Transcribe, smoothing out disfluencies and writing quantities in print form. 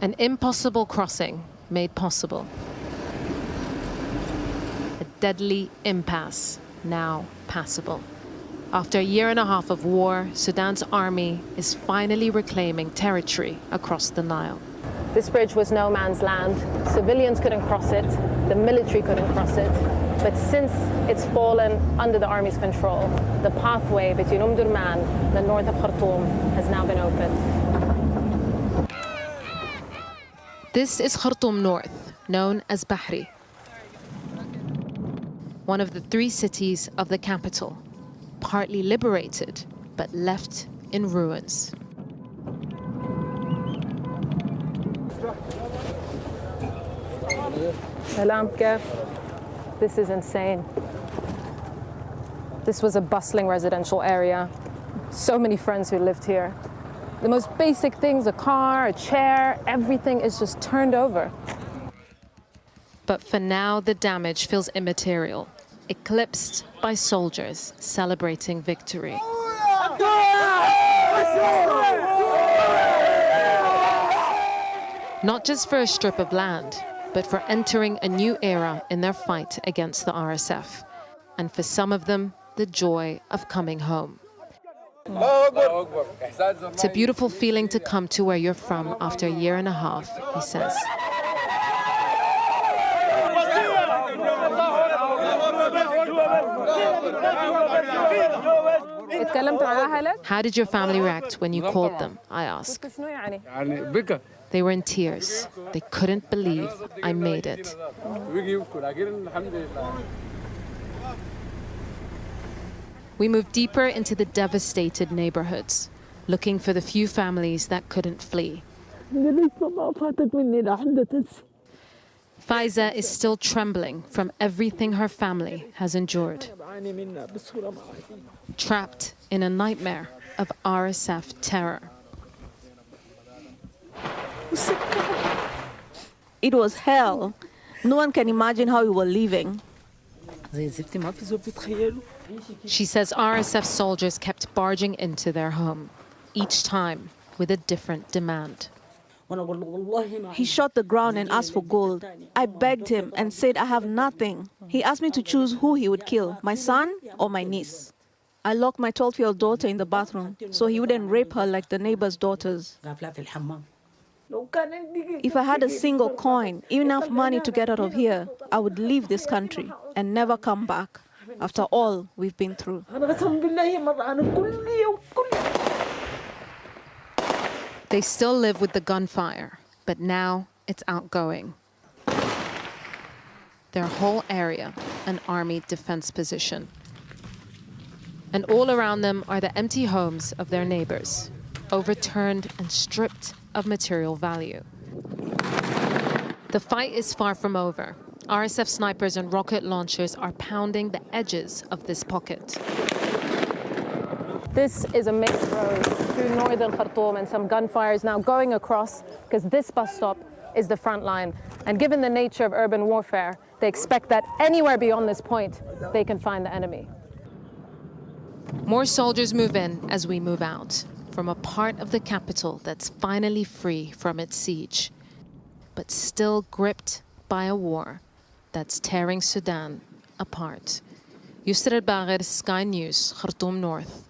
An impossible crossing made possible. A deadly impasse, now passable. After a year and a half of war, Sudan's army is finally reclaiming territory across the Nile. This bridge was no man's land. Civilians couldn't cross it, the military couldn't cross it. But since it's fallen under the army's control, the pathway between Durman, the north of Khartoum, has now been opened. This is Khartoum North, known as Bahri, one of the 3 cities of the capital, partly liberated, but left in ruins. This is insane. This was a bustling residential area. So many friends who lived here. The most basic things, a car, a chair, everything is just turned over. But for now, the damage feels immaterial, eclipsed by soldiers celebrating victory. Not just for a strip of land, but for entering a new era in their fight against the RSF. And for some of them, the joy of coming home. It's a beautiful feeling to come to where you're from after a year and a half, he says. How did your family react when you called them? I ask. They were in tears. They couldn't believe I made it. We moved deeper into the devastated neighborhoods, looking for the few families that couldn't flee. Faiza is still trembling from everything her family has endured. Trapped in a nightmare of RSF terror. It was hell. No one can imagine how we were living. She says RSF soldiers kept barging into their home, each time with a different demand. He shot the ground and asked for gold. I begged him and said I have nothing. He asked me to choose who he would kill, my son or my niece. I locked my 12-year-old daughter in the bathroom so he wouldn't rape her like the neighbors' daughters. If I had a single coin, enough money to get out of here, I would leave this country and never come back after all we've been through. They still live with the gunfire, but now it's outgoing. Their whole area, an army defense position. And all around them are the empty homes of their neighbors, overturned and stripped of material value. The fight is far from over. RSF snipers and rocket launchers are pounding the edges of this pocket. This is a main road through northern Khartoum, and some gunfire is now going across because this bus stop is the front line. And given the nature of urban warfare, they expect that anywhere beyond this point, they can find the enemy. More soldiers move in as we move out from a part of the capital that's finally free from its siege, but still gripped by a war that's tearing Sudan apart. Yusra al-Bagher, Sky News, Khartoum North.